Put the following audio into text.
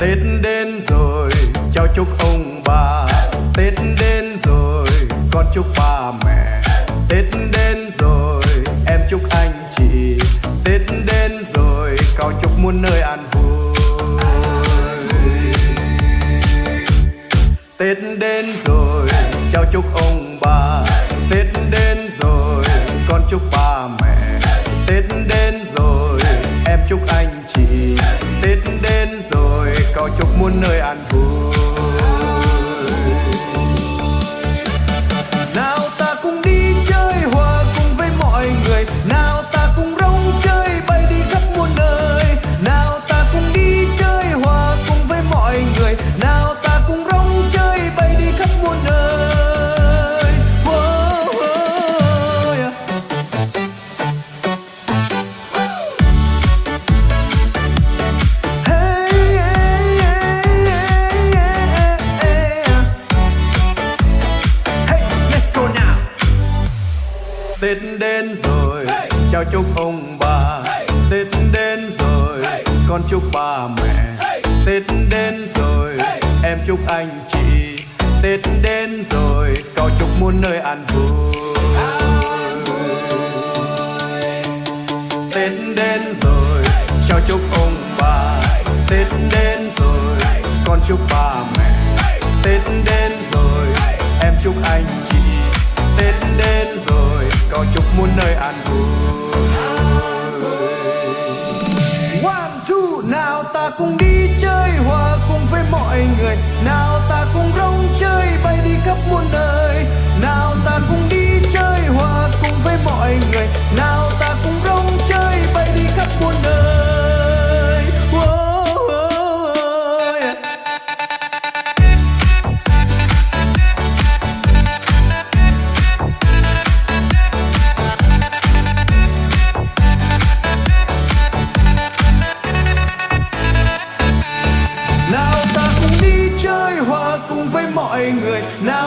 Tết đến rồi, chào chúc ông bà. Tết đến rồi, con chúc ba mẹ. Tết đến rồi, em chúc anh chị. Tết đến rồi, cầu chúc muôn nơi an vui. Tết đến rồi, chào chúc ông bà. Tết đến rồi, con chúc ba mẹ. Tết đến rồi, em chúc anh chị. Tết đến rồi, cầu chúc muôn nơi an vui. Nào ta cùng đi chơi hòa cùng với mọi người. Nào ta cùng rong chơi bay đi khắp muôn nơi. Nào ta cùng đi chơi hòa cùng với mọi người. Nào ta cùng rong chơi bay đi khắp muôn nơi. Oh, oh, yeah. Hey, hey, hey, hey, hey, hey. Hey, let's go now. Tết đến rồi, chào chúc ông bà. Tết đến rồi, con chúc ba mẹ. Tết đến rồi, em chúc anh chị. Tết đến rồi, cầu chúc muôn nơi an vui. Tết đến rồi, chào chúc ông bà. Tết đến rồi, con chúc ba mẹ. Tết đến rồi, em chúc anh chị. Tết đến rồi, cầu chúc muôn nơi an vui. One, two, nào ta cùng đi chơi hòa cùng với mọi người. Nào ta cùng rong chơi bay đi khắp muôn nơi. Nào ta cùng đi chơi hòa cùng với mọi người. Nào ta cùng rong chơi bay đi khắp muôn nơi. Oh, oh, oh, yeah. Nào ta cùng đi chơi hòa cùng với mọi người. Nào